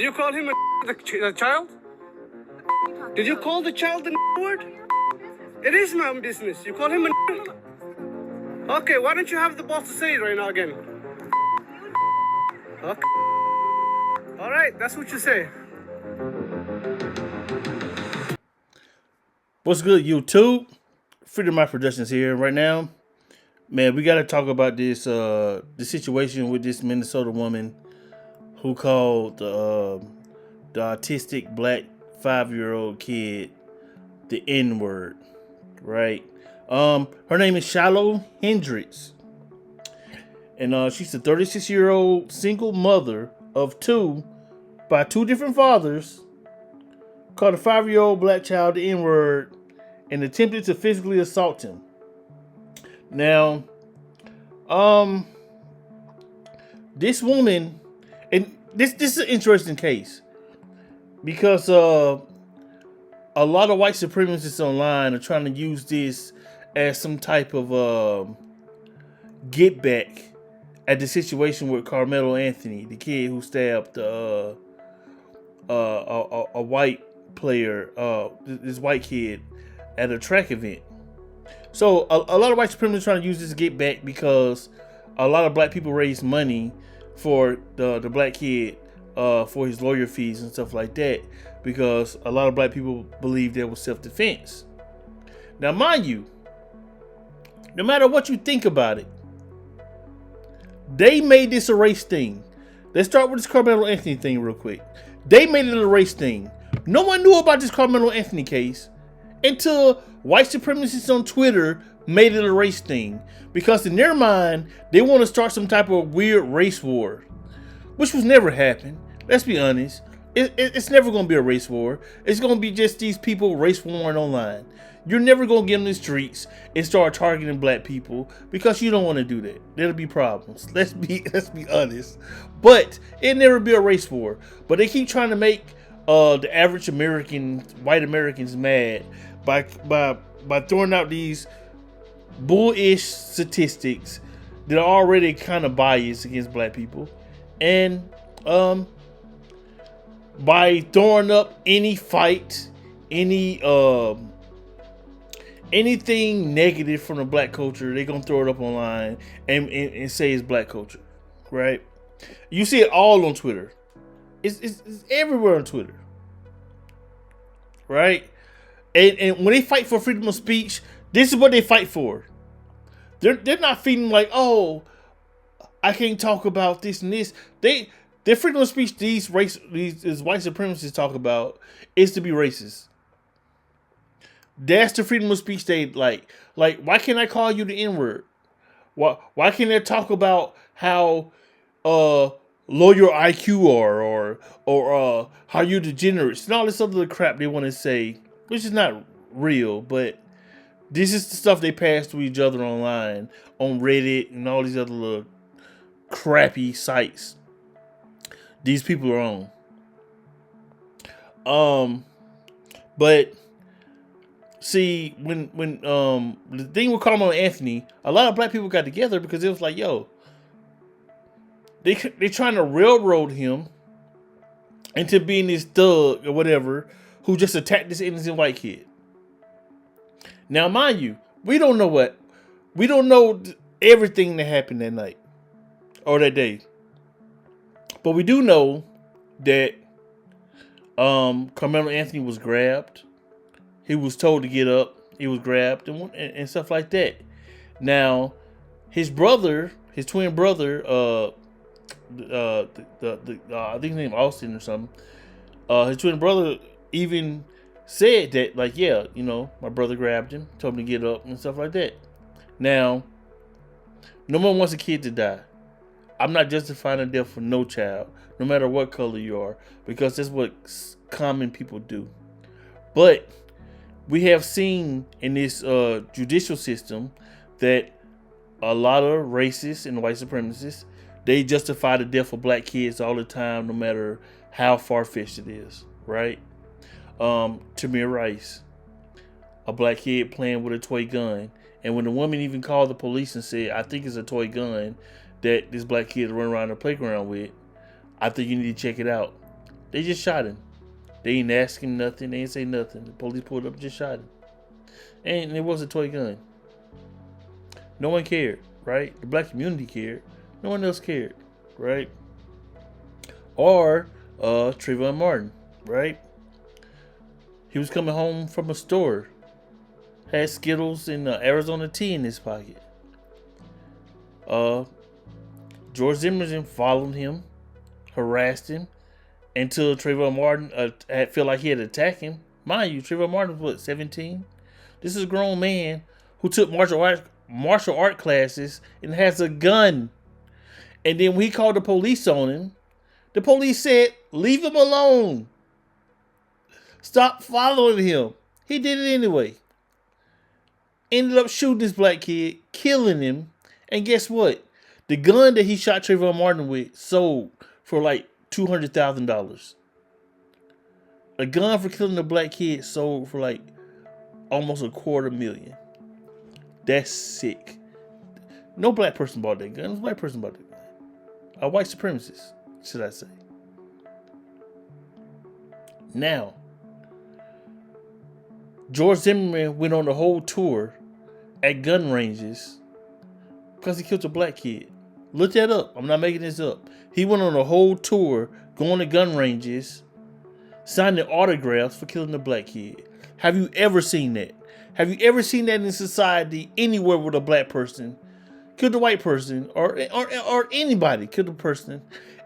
Did you call him a child? Did you call the child the word? It is my own business. You call him a. Okay, why don't you have the boss to say it right now again? Okay. All right, that's what you say. What's good, YouTube? Freedom My Productions here. Right now, man, we got to talk about this the situation with this Minnesota woman who called the autistic black 5-year-old kid the N-word, right? Her name is Shiloh Hendricks, and she's a 36-year-old single mother of two by two different fathers. Called a 5-year-old black child the N-word and attempted to physically assault him. Now, this woman, and this is an interesting case because a lot of white supremacists online are trying to use this as some type of get back at the situation with Carmelo Anthony, the kid who stabbed a white player, this white kid at a track event. So a lot of white supremacists trying to use this to get back because a lot of black people raised money for the black kid for his lawyer fees and stuff like that, because a lot of black people believe that was self-defense. Now, mind you, no matter what you think about it, they made this a race thing. Let's start with this Carmelo Anthony thing real quick. They made it a race thing. No one knew about this Carmelo Anthony case until white supremacists on Twitter made it a race thing, because in their mind, they want to start some type of weird race war, which was never happened. Let's be honest. It's never going to be a race war. It's going to be just these people race warring online. You're never going to get in the streets and start targeting black people because you don't want to do that. There'll be problems. Let's be honest. But it'll never be a race war. But they keep trying to make the average American, white Americans, mad by throwing out these bullish statistics that are already kind of biased against black people, and by throwing up any fight, anything negative from the black culture, they're gonna throw it up online and say it's black culture, right? You see it all on Twitter. It's everywhere on Twitter, right? And when they fight for freedom of speech, this is what they fight for. They're not feeling like, oh, I can't talk about this and this. Their freedom of speech, these white supremacists talk about, is to be racist. That's the freedom of speech they like. Like, why can't I call you the N-word? Why can't they talk about how low your IQ are, or how you're degenerates and all this other crap they want to say, which is not real, but this is the stuff they pass to each other online, on Reddit and all these other little crappy sites these people are on. But see, when the thing with Carmelo Anthony, a lot of black people got together because it was like, yo, they trying to railroad him into being this thug or whatever who just attacked this innocent white kid. Now, mind you, we don't know everything that happened that night or that day, but we do know that Carmelo Anthony was grabbed. He was told to get up. He was grabbed and stuff like that. Now, his twin brother, I think his name Austin or something. His twin brother even said that, like, yeah, you know, my brother grabbed him, told him to get up and stuff like that. Now, no one wants a kid to die. I'm not justifying the death for no child, no matter what color you are, because that's what common people do. But we have seen in this judicial system that a lot of racists and white supremacists, they justify the death of black kids all the time, no matter how far-fetched it is, right? Tamir Rice, a black kid playing with a toy gun, and when the woman even called the police and said, I think it's a toy gun that this black kid run around the playground with, I think you need to check it out. They just shot him. They ain't ask him nothing. They ain't say nothing. The police pulled up and just shot him. And it was a toy gun. No one cared, right? The black community cared. No one else cared, right? Or Trayvon Martin, right? He was coming home from a store. Had Skittles and Arizona tea in his pocket. George Zimmerman followed him, harassed him, until Trayvon Martin had felt like he had attacked him. Mind you, Trayvon Martin was what, 17? This is a grown man who took martial art classes and has a gun. And then when he called the police on him, the police said, leave him alone. Stop following him. He did it anyway. Ended up shooting this black kid, killing him. And guess what? The gun that he shot Trayvon Martin with sold for like $200,000. A gun for killing a black kid sold for like almost $250,000. That's sick. No black person bought that gun. It was a white person bought that gun. A white supremacist, should I say. Now, George Zimmerman went on the whole tour at gun ranges because he killed a black kid. Look that up. I'm not making this up. He went on a whole tour going to gun ranges, signing autographs for killing a black kid. Have you ever seen that? Have you ever seen that in society anywhere with a black person killed a white person or anybody killed a person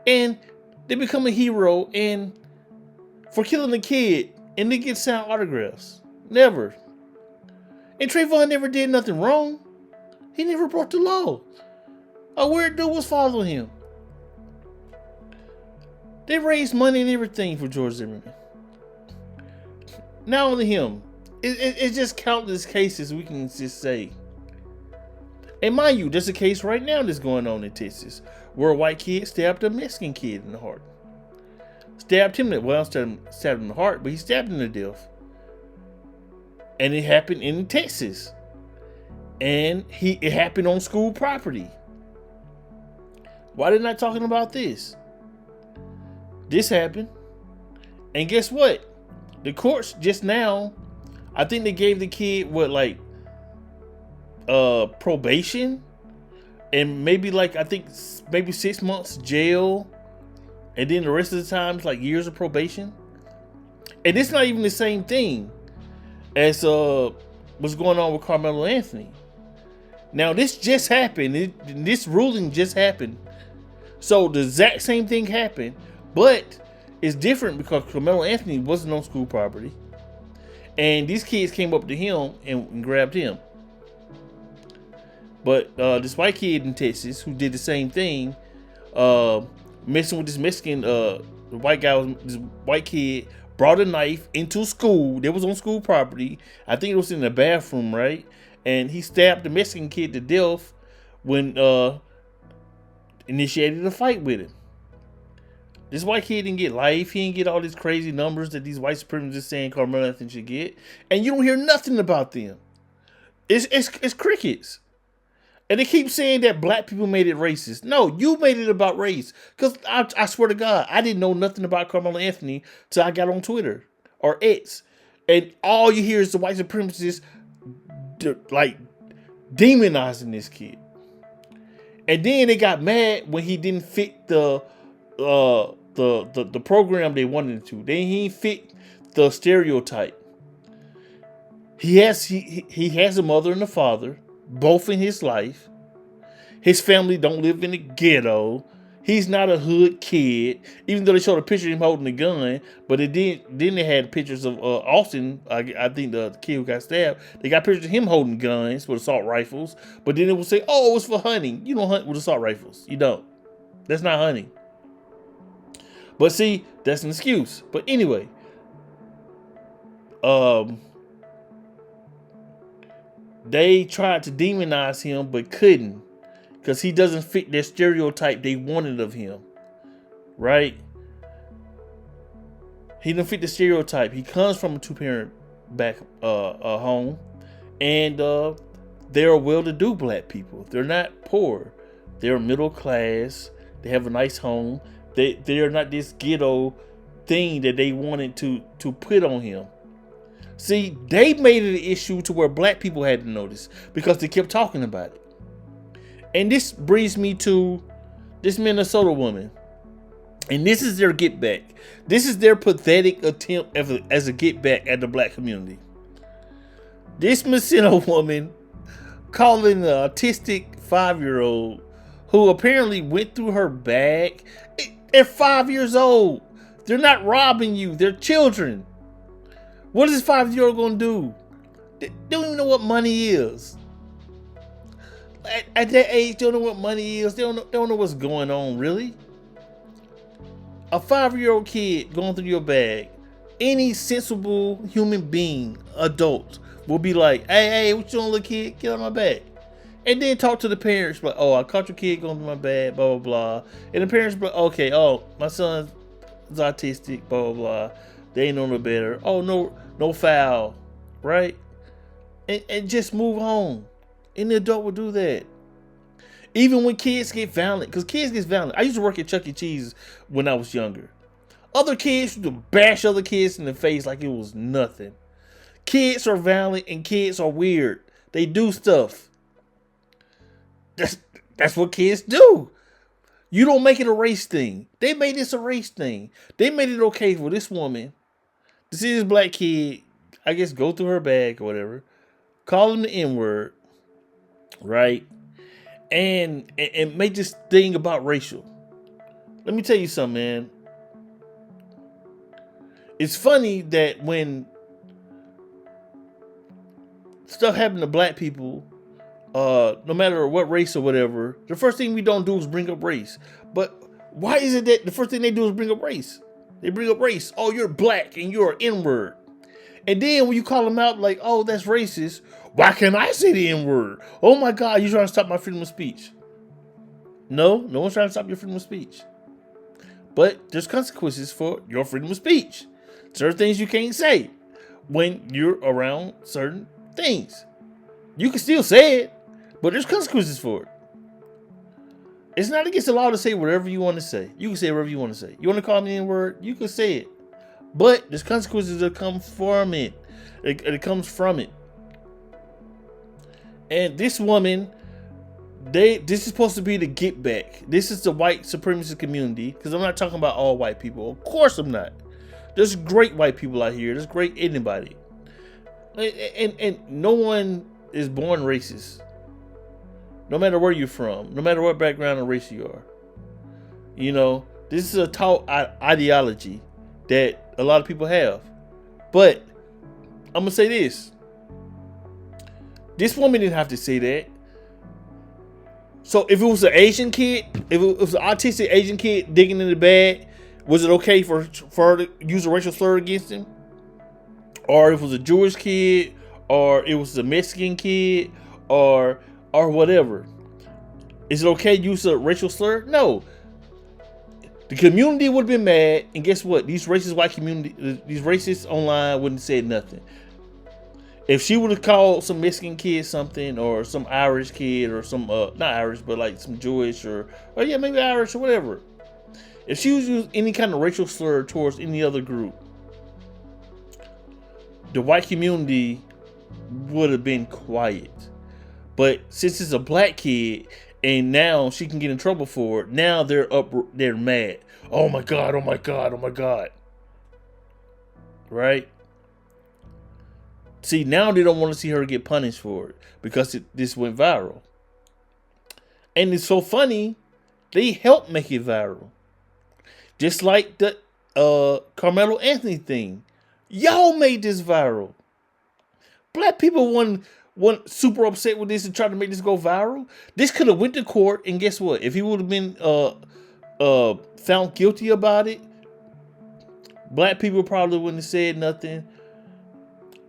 and they become a hero and for killing a kid and they get signed autographs? Never. And Trayvon never did nothing wrong. He never broke the law. A weird dude was following him. They raised money and everything for George Zimmerman. Not only him. It's just countless cases we can just say. And mind you, there's a case right now that's going on in Texas where a white kid stabbed a Mexican kid in the heart. Stabbed him in the heart, but he stabbed him to death. And it happened in Texas. And it happened on school property. Why are they not talking about this? This happened. And guess what? The courts just now, I think they gave the kid probation and maybe maybe 6 months jail, and then the rest of the time it's like years of probation. And it's not even the same thing as what's going on with Carmelo Anthony. Now this just happened. This ruling just happened. So the exact same thing happened, but it's different because Carmelo Anthony wasn't on school property. And these kids came up to him and grabbed him. But this white kid in Texas who did the same thing, messing with this Mexican, this white kid brought a knife into school. That was on school property. I think it was in the bathroom, right? And he stabbed the Mexican kid to death when initiated a fight with him. This white kid didn't get life. He didn't get all these crazy numbers that these white supremacists saying Carmelo Anthony should get. And you don't hear nothing about them. It's crickets. And they keep saying that black people made it racist. No, you made it about race. Because I swear to God, I didn't know nothing about Carmelo Anthony till I got on Twitter or X. And all you hear is the white supremacists demonizing this kid. And then they got mad when he didn't fit the program they wanted him to. Then he fit the stereotype. He has a mother and a father, both in his life. His family don't live in the ghetto. He's not a hood kid, even though they showed a picture of him holding a gun. But then they had pictures of Austin, I think the kid who got stabbed. They got pictures of him holding guns with assault rifles. But then it would say, oh, it was for hunting. You don't hunt with assault rifles. You don't. That's not hunting. But see, that's an excuse. But anyway, they tried to demonize him but couldn't, because he doesn't fit their stereotype they wanted of him. Right? He didn't fit the stereotype. He comes from a two-parent home, and they're well-to-do black people. They're not poor. They're middle class. They have a nice home. They are not this ghetto thing that they wanted to put on him. See, they made it an issue to where black people had to notice because they kept talking about it. And this brings me to this Minnesota woman. And this is their get back. This is their pathetic attempt as a get back at the black community. This Minnesota woman calling an autistic 5-year-old who apparently went through her bag. They're 5 years old. They're not robbing you. They're children. What is this 5-year-old gonna do? They don't even know what money is. At that age, they don't know what money is. They don't know what's going on, really. A 5-year-old kid going through your bag. Any sensible human being, adult, will be like, hey, what you doing, little kid? Get out of my bag. And then talk to the parents, like, oh, I caught your kid going through my bag, blah, blah, blah. And the parents be like, okay, oh, my son's autistic, blah, blah, blah. They ain't know no better. Oh, no foul, right? And just move on. And the adult will do that. Even when kids get violent, because kids get violent. I used to work at Chuck E. Cheese when I was younger. Other kids used to bash other kids in the face like it was nothing. Kids are violent and kids are weird. They do stuff. That's what kids do. You don't make it a race thing. They made this a race thing. They made it okay for this woman to see this black kid, I guess, go through her bag or whatever, call him the N-word, right? And make this thing about racial. Let me tell you something, man. It's funny that when stuff happen to black people, no matter what race or whatever, the first thing we don't do is bring up race. But why is it that the first thing they do is bring up race? They bring up race. Oh, you're black and you're an N-word. And then when you call them out like, oh, that's racist, why can't I say the N-word? Oh my God, you're trying to stop my freedom of speech. No one's trying to stop your freedom of speech. But there's consequences for your freedom of speech. Certain things you can't say when you're around certain things. You can still say it, but there's consequences for it. It's not against the law to say whatever you want to say. You can say whatever you want to say. You want to call me the N-word? You can say it. But there's consequences that come from it. It comes from it. And this woman, this is supposed to be the get back. This is the white supremacist community. Because I'm not talking about all white people. Of course I'm not. There's great white people out here. There's great anybody. And no one is born racist. No matter where you're from. No matter what background or race you are. You know, this is a taught ideology that a lot of people have. But I'm going to say this. This woman didn't have to say that. So if it was an Asian kid, if it was an autistic Asian kid digging in the bag, was it okay for her to use a racial slur against him? Or if it was a Jewish kid, or it was a Mexican kid, or whatever. Is it okay to use a racial slur? No. The community would have been mad, and guess what? These racist white community, these racists online wouldn't say nothing. If she would have called some Mexican kid something, or some Irish kid, or some not Irish, but like some Jewish, or yeah, maybe Irish or whatever. If she was using any kind of racial slur towards any other group, the white community would have been quiet. But since it's a black kid, and now she can get in trouble for it, now they're mad. Oh my God, oh my God, oh my God. Right? See, now they don't want to see her get punished for it because this went viral. And it's so funny, they helped make it viral. Just like the Carmelo Anthony thing. Y'all made this viral. Black people weren't super upset with this and tried to make this go viral. This could have went to court, and guess what? If he would have been found guilty about it, black people probably wouldn't have said nothing.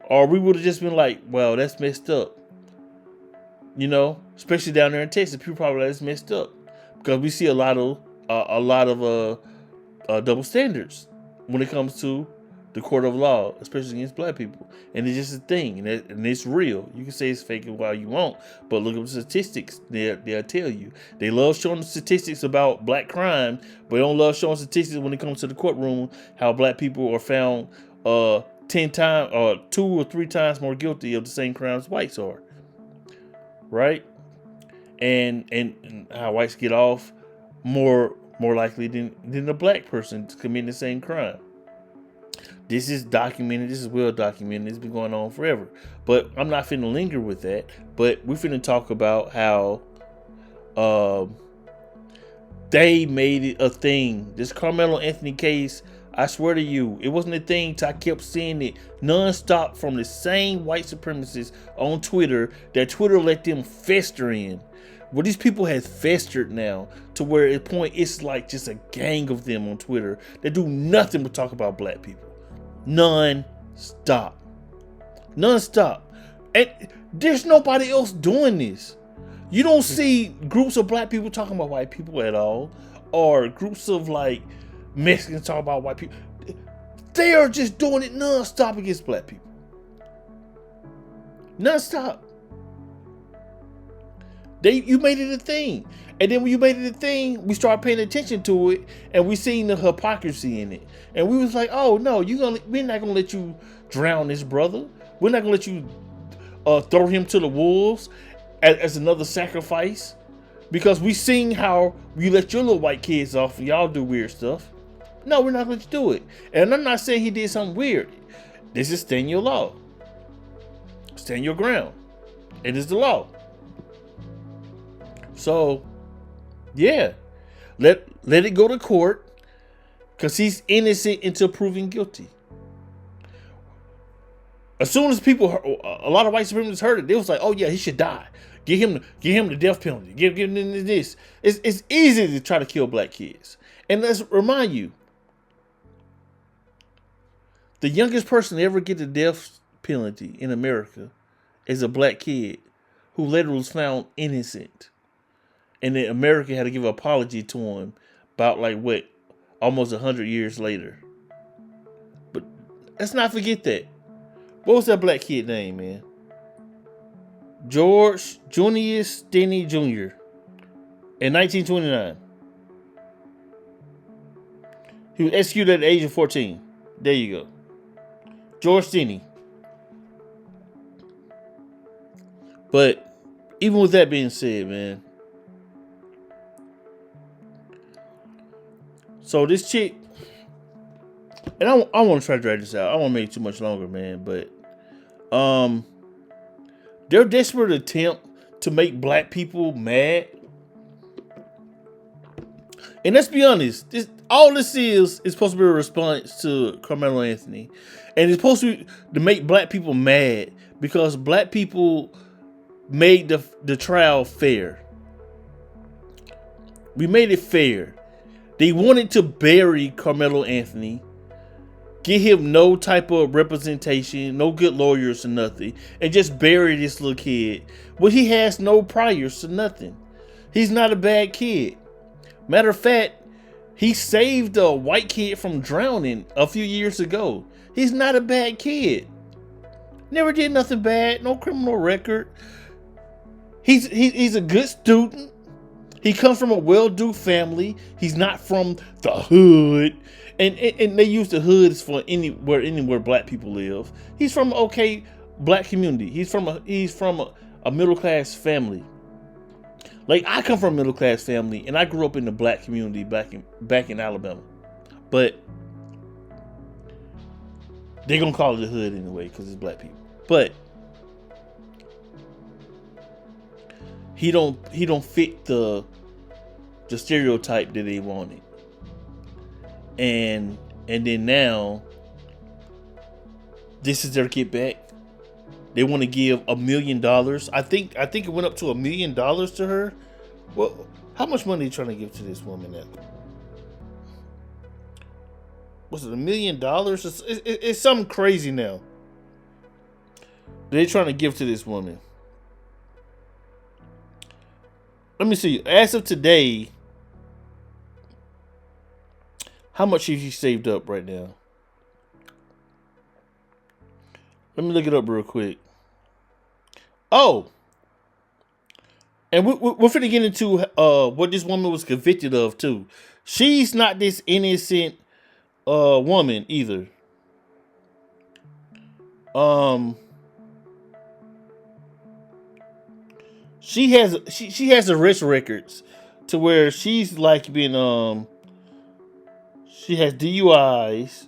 Or we would have just been like, well, that's messed up. You know, especially down there in Texas, people probably like, that's messed up. Because we see a lot of double standards when it comes to the court of law, especially against black people. And it's just a thing, and it's real. You can say it's fake while you want, but look at the statistics. They'll tell you. They love showing the statistics about black crime, but they don't love showing statistics when it comes to the courtroom, how black people are found 10 times or 2 or 3 times more guilty of the same crimes whites are. Right? And how whites get off more likely than a black person committing the same crime. This is documented. This is well documented. It's been going on forever. But I'm not finna linger with that. But we're finna talk about how they made it a thing. This Carmelo Anthony case, I swear to you, it wasn't a thing till I kept seeing it nonstop from the same white supremacists on Twitter that Twitter let them fester in. Well, these people have festered now to where at point it's like just a gang of them on Twitter that do nothing but talk about black people. Non-stop. And there's nobody else doing this. You don't see groups of black people talking about white people at all, or groups of like Mexicans talking about white people. They are just doing it non-stop against black people. Non-stop. You made it a thing. And then when you made it a thing, we started paying attention to it, and we seen the hypocrisy in it. And we was like, oh no, we're not gonna let you drown this brother. We're not gonna let you throw him to the wolves as another sacrifice. Because we seen how you let your little white kids off and y'all do weird stuff. No, we're not going to do it. And I'm not saying he did something weird. This is stand your law. Stand your ground. It is the law. So, yeah. Let it go to court. Because he's innocent until proven guilty. As soon as a lot of white supremacists heard it, they was like, oh yeah, he should die. Give him the death penalty. Give him this. It's easy to try to kill black kids. And let's remind you, the youngest person to ever get the death penalty in America is a black kid who later was found innocent. And then America had to give an apology to him about almost 100 years later. But let's not forget that. What was that black kid name, man? George Junius Stinney Jr. in 1929. He was executed at the age of 14. There you go. George Stinney. But even with that being said, man. So this chick, and I want to try to drag this out. I don't want to make it too much longer, man. But their desperate attempt to make black people mad. And let's be honest, all this is supposed to be a response to Carmelo Anthony. And it's supposed to make black people mad because black people made the trial fair. We made it fair. They wanted to bury Carmelo Anthony, give him no type of representation, no good lawyers or nothing, and just bury this little kid. Well, he has no priors to nothing. He's not a bad kid. Matter of fact, he saved a white kid from drowning a few years ago. He's not a bad kid. Never did nothing bad, no criminal record. He's a good student. He comes from a well-to-do family. He's not from the hood. And they use the hood for anywhere black people live. He's from an okay black community. He's from a middle-class family. Like, I come from a middle-class family, and I grew up in the black community back in Alabama. But they're gonna call it the hood anyway, because it's black people. But he don't fit the stereotype that they wanted. And then now, this is their get back. They want to give $1 million. I think it went up to $1 million to her. Well, how much money are you trying to give to this woman now? Was it $1 million? It's something crazy now. They're trying to give to this woman. Let me see. As of today, how much has she saved up right now? Let me look it up real quick. Oh, and we're finna get into what this woman was convicted of too. She's not this innocent woman either. She has arrest records to where she's like been she has DUIs.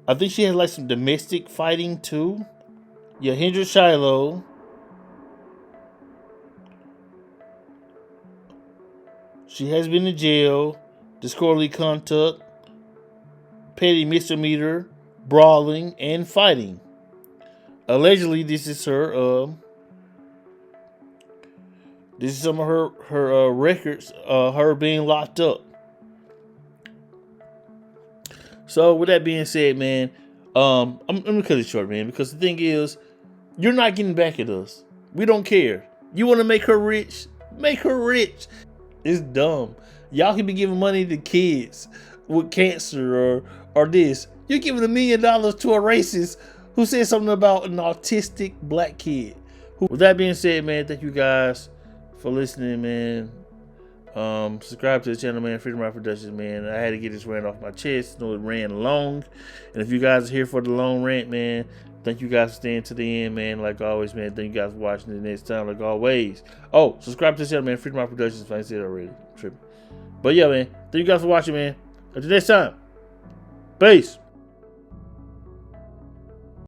I think she has like some domestic fighting too. Yeah, Hendra Shiloh. She has been in jail. Disorderly conduct, petty misdemeanor, brawling, and fighting. Allegedly, this is her. This is some of her records. Her being locked up. So with that being said, man, I'm gonna cut it short, man, because the thing is, you're not getting back at us. We don't care. You want to make her rich? Make her rich. It's dumb. Y'all can be giving money to kids with cancer or this. You're giving $1 million to a racist who said something about an autistic black kid. With that being said, man, thank you guys for listening, man. Subscribe to the channel, man. Freedom Ride Productions, man. I had to get this rant off my chest. I know it ran long. And if you guys are here for the long rant, man, thank you guys for staying to the end, man. Like always, man. Thank you guys for watching the next time, like always. Oh, subscribe to the channel, man. Freedom Ride Productions, if I ain't said it already. Tripping. But yeah, man. Thank you guys for watching, man. Until next time. Peace.